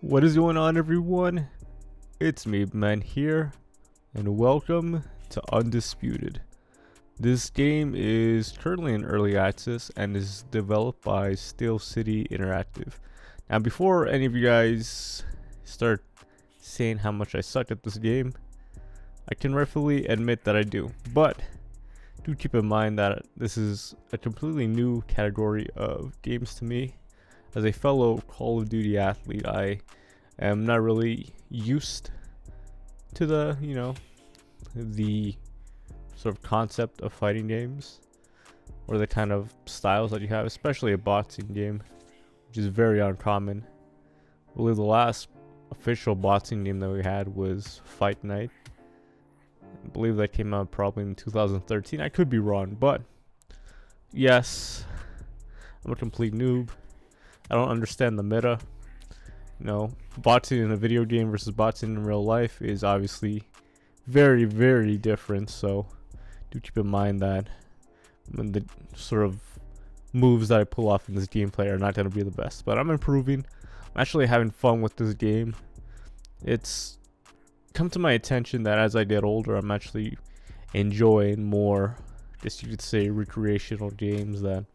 What is going on, everyone? It's me, man, here, and welcome to Undisputed. This game is currently in early access and is developed by Steel City Interactive. Now, before any of you guys start saying how much I suck at this game, I can rightfully admit that I do, but do keep in mind that this is a completely new category of games to me. As a fellow Call of Duty athlete, I am not really used to the sort of concept of fighting games or the kind of styles that you have, especially a boxing game, which is very uncommon. I believe the last official boxing game that we had was Fight Night. I believe that came out probably in 2013. I could be wrong, but yes, I'm a complete noob. I don't understand the meta. Boxing in a video game versus boxing in real life is obviously very, very different. So do keep in mind that the sort of moves that I pull off in this gameplay are not going to be the best. But I'm improving. I'm actually having fun with this game. It's come to my attention that as I get older, I'm actually enjoying more, I guess you could say, recreational games that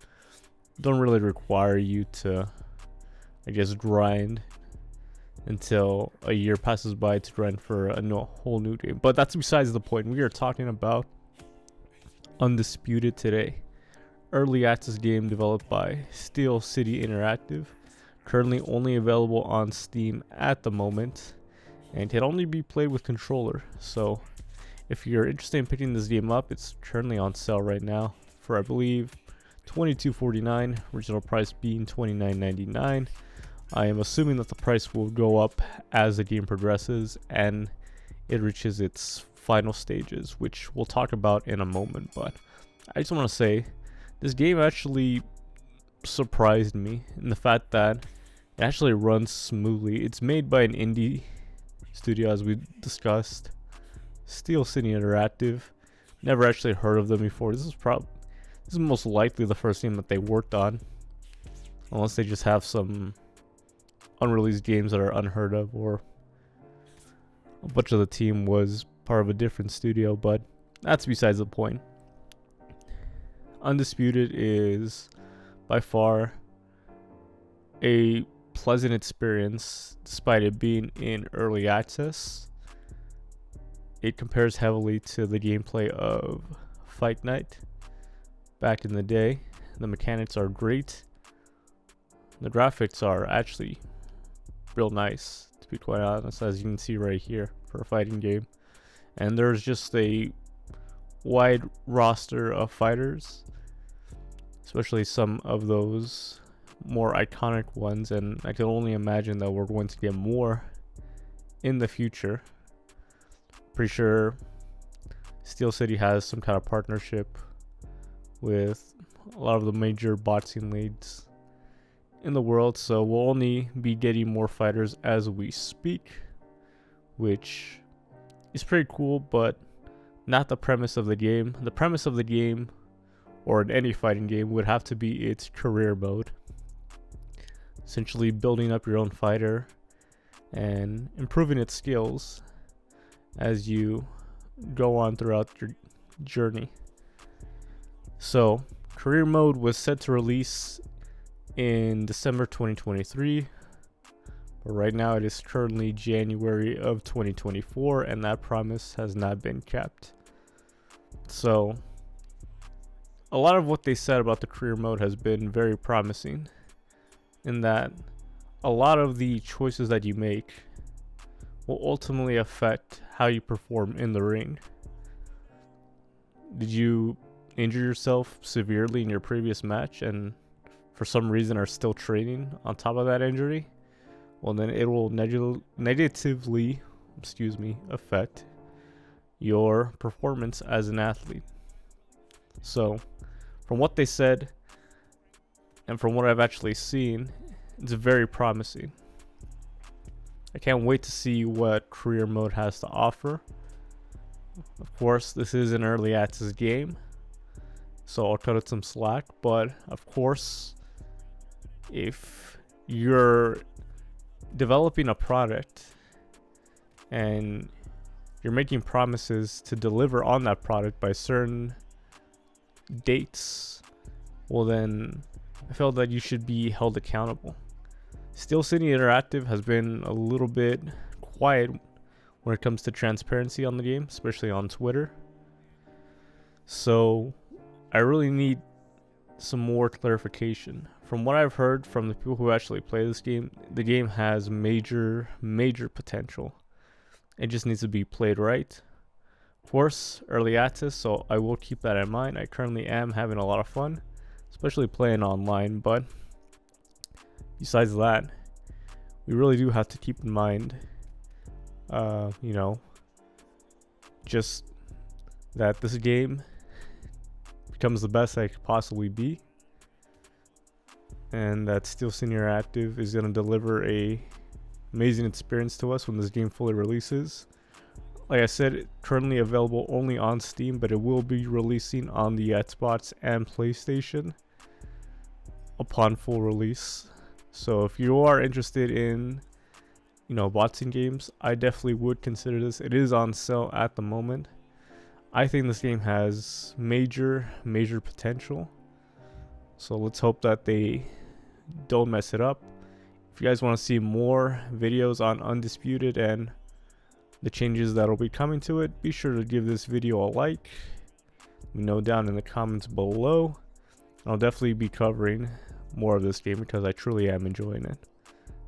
don't really require you to, I guess, grind until a year passes by to grind for a whole new game. But that's besides the point. We are talking about Undisputed today. Early access game developed by Steel City Interactive. Currently only available on Steam at the moment, and can only be played with controller. So if you're interested in picking this game up, it's currently on sale right now for, I believe, $22.49, original price being $29.99. I am assuming that the price will go up as the game progresses and it reaches its final stages, which we'll talk about in a moment. But I just want to say, this game actually surprised me in the fact that it actually runs smoothly. It's made by an indie studio, as we discussed, Steel City Interactive. Never actually heard of them before. This is most likely the first game that they worked on, unless they just have some unreleased games that are unheard of, or a bunch of the team was part of a different studio, but that's besides the point. Undisputed is by far a pleasant experience despite it being in early access. It compares heavily to the gameplay of Fight Night back in the day. The mechanics are great. The graphics are actually real nice, to be quite honest, as you can see right here, for a fighting game. And there's just a wide roster of fighters, especially some of those more iconic ones, and I can only imagine that we're going to get more in the future. Pretty sure Steel City has some kind of partnership with a lot of the major boxing leagues in the world, so we'll only be getting more fighters as we speak, which is pretty cool, but not the premise of the game. The premise of the game, or in any fighting game, would have to be its career mode, essentially building up your own fighter and improving its skills as you go on throughout your journey. So career mode was set to release in December 2023, but right now it is currently January of 2024, and that promise has not been kept. So a lot of what they said about the career mode has been very promising, in that a lot of the choices that you make will ultimately affect how you perform in the ring. Did you injure yourself severely in your previous match and for some reason are still training on top of that injury? Well, then it will negatively affect your performance as an athlete. So from what they said and from what I've actually seen, it's very promising. I can't wait to see what career mode has to offer. Of course, this is an early access game, so I'll cut it some slack, but of course, if you're developing a product and you're making promises to deliver on that product by certain dates, well then I felt that you should be held accountable. Steel City Interactive has been a little bit quiet when it comes to transparency on the game, especially on Twitter. So I really need some more clarification. From what I've heard from the people who actually play this game, the game has major potential. It just needs to be played right. Of course, early access, so I will keep that in mind. I currently am having a lot of fun, especially playing online, but besides that, we really do have to keep in mind, just that this game becomes the best I could possibly be, and that Steel City Interactive is going to deliver a amazing experience to us when this game fully releases. Like I said, it's currently available only on Steam, but it will be releasing on the Xbox and PlayStation upon full release. So if you are interested in, boxing games, I definitely would consider this. It is on sale at the moment. I think this game has major potential. So let's hope that they don't mess it up. If you guys want to see more videos on Undisputed and the changes that will be coming to it, be sure to give this video a like. Let me know down in the comments below. I'll definitely be covering more of this game because I truly am enjoying it.